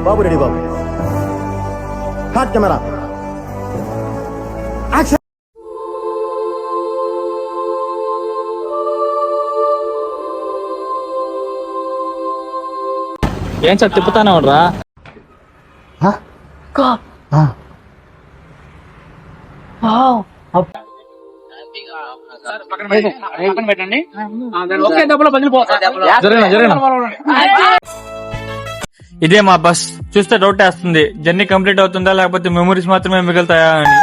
బాబు ready బాబు. Hot camera action. ఏం sir తిప్పుతానే ఉండరా? ఇదే మా బస్. చూస్తే డౌట్ వేస్తుంది, జర్నీ కంప్లీట్ అవుతుందా లేకపోతే మెమరీస్ మాత్రమే మిగులుతాయా అని.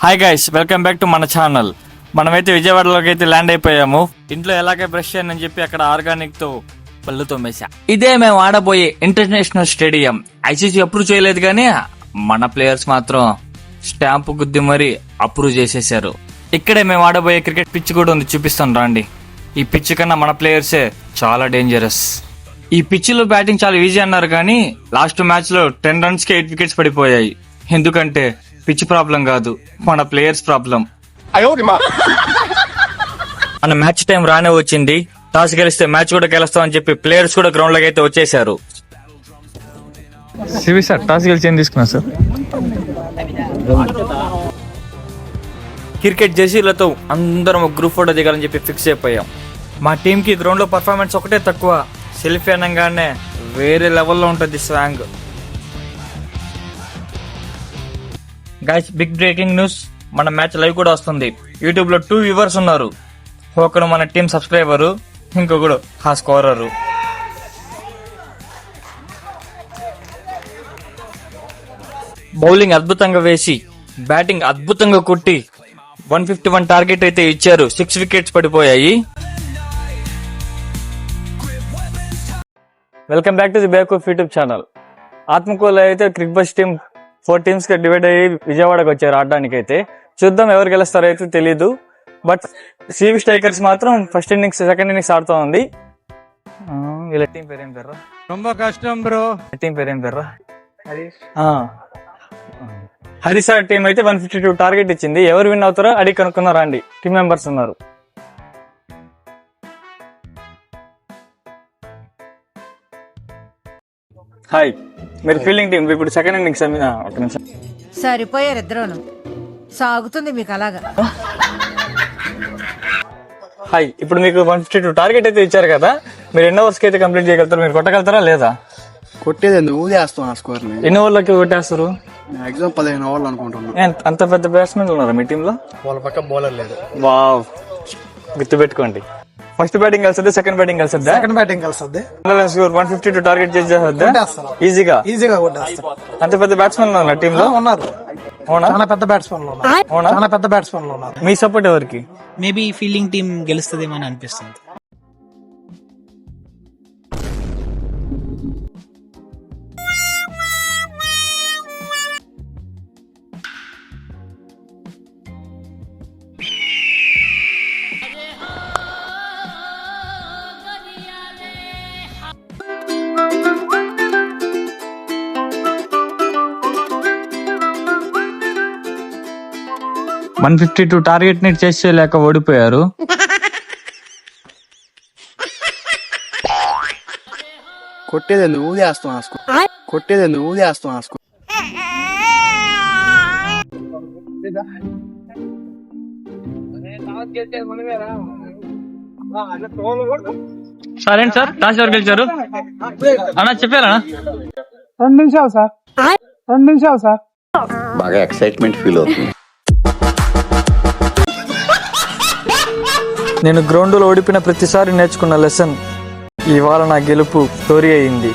Hi guys, welcome back to మన ఛానల్. మనమైతే విజయవాడలోకి అయితే ల్యాండ్ అయిపోయాము. ఇంట్లో ఎలాగే బ్రష్ చేయని చెప్పి అక్కడ ఆర్గానిక్ తో పళ్ళు తోమేశా. ఇదే మేము ఆడబోయే ఇంటర్నేషనల్ స్టేడియం. ఐసీసీ అప్రూవ్ చేయలేదు కానీ మన ప్లేయర్స్ మాత్రం స్టాంపు గుద్ది మరీ అప్రూవ్ చేసేసారు. ఇక్కడే మేము ఆడబోయే క్రికెట్ పిచ్ కూడా ఉంది, చూపిస్తాను రండి. ఈ పిచ్ కన్నా మన ప్లేయర్సే చాలా డేంజరస్. ఈ పిచ్ లో బ్యాటింగ్ చాలా ఈజీ అన్నారు కానీ లాస్ట్ మ్యాచ్ లో 10 runs కి 8 wickets పడిపోయాయి. ఎందుకంటే పిచ్ ప్రాబ్లం కాదు, మన ప్లేయర్స్ ప్రాబ్లం. మన మ్యాచ్ టైం రానే వచ్చింది. టాస్ గెలిస్తే మ్యాచ్ కూడా గెలుస్తాం అని చెప్పి ప్లేయర్స్ కూడా గ్రౌండ్ లోకి అయితే వచ్చేసారు. సివి సార్, టాస్ గెలిచి ఏం తీసుకున్నా సార్? క్రికెట్ జెర్సీలతో అందరం ఒక గ్రూప్ ఫోటో దిగాలని చెప్పి ఫిక్స్ అయిపోయాం. మా టీం కి గ్రౌండ్ లో పర్ఫార్మెన్స్ ఒకటే తక్కువ, సెల్ఫీ అనగానే వేరే లెవెల్లో ఉంటుంది స్వాంగ్. గైస్, బిగ్ బ్రేకింగ్ న్యూస్, మన మ్యాచ్ లైవ్ కూడా వస్తుంది. యూట్యూబ్ లో 2 viewers ఉన్నారు. ఒకరు మన టీం సబ్స్క్రైబరు, ఇంకొకడు ఆ స్కోరరు. బౌలింగ్ అద్భుతంగా వేసి బ్యాటింగ్ అద్భుతంగా కొట్టి 151 టార్గెట్ అయితే ఇచ్చారు. 6 wickets పడిపోయాయి. Welcome back to the Bekoof YouTube channel. ఆత్మకూరులో అయితే క్రిక్ బస్ టీం 4 teams గా డివైడ్ అయ్యి విజయవాడకు వచ్చారు ఆడడానికి. అయితే చూద్దాం ఎవరు గెలుస్తారో అయితే తెలీదు. బట్ సివి స్ట్రైకర్స్ మాత్రం ఫస్ట్ ఇన్నింగ్స్ సెకండ్ ఇన్నింగ్స్ ఆడుతూ ఉంది. వీళ్ళ టీం పేరు ఏం పేర్రా? ரொம்ப కష్టం బ్రో. టీం పేరు ఏం పేర్రా? హరిసార్ టీం అయితే 152 టార్గెట్ ఇచ్చింది. ఎవరు విన్ అవుతారో అడిగి కనుక్కున్నారా అండి. టీం మెంబర్స్ ఉన్నారు. హాయ్, మీరు ఫీల్డింగ్ టీం. ఇప్పుడు సెకండ్ ఇన్నింగ్స్. ఒక నిమిషం. సరిపోయారు ఇద్దరును. సాగుతుంది మీకు అలాగా. హాయ్, ఇప్పుడు మీకు 152 టార్గెట్ అయితే ఇచ్చారు కదా, మీరు ఎన్ని ఓవర్స్ కి అయితే కంప్లీట్ చేయగలుగుతారు? మీరు కొట్టగలుగుతారా లేదా? కొట్టేది ఊదేస్తాం ఆ స్కోర్ ని. ఎన్ని ఓవర్లకి కొట్టేస్తారు? మాక్సిమం 15 ఓవర్లు అనుకుంటున్నాను. అంత పెద్ద బ్యాట్స్మెన్ ఉన్నారా మీ టీమ్ లో? వాళ్ళ పక్క బౌలర్ లేదు. వావ్, గుర్తుపెట్టుకోండి. ఫస్ట్ బ్యాటింగ్ కలిసి సెకండ్ బ్యాటింగ్ కలిసి సెకండ్ బ్యాటింగ్ కలిసి 152 టార్గెట్ చేసేద్దా ఈజీగా కొట్టేస్తారు. అంత పెద్ద బ్యాట్స్మెన్ ఉన్నారు టీమ్ లో? ఉన్నారు. చాలా పెద్ద బ్యాట్స్మెన్ ఉన్నారు. మీ సపోర్ట్ ఎవరికి? మేబీ ఫీల్డింగ్ టీం గెలుస్తుందేమో అని అనిపిస్తుంది. వన్ 152 టార్గెట్ ని చేసేలేక ఓడిపోయారు. కొట్టేది ఊదేస్తాం ఆ స్కోర్. సార్ ఏంటి సార్ టాస్ ఎవరు గెలిచారు అన్నా చెప్పారా 2 నిమిషాలు సార్ 2 నిమిషాలు సార్. బాగా ఎక్సైట్మెంట్ ఫీల్ అవుతుంది. నేను గ్రౌండ్లో ఓడిపోయిన ప్రతిసారి నేర్చుకున్న లెసన్ ఇవాళ నా గెలుపు స్టోరీ అయింది.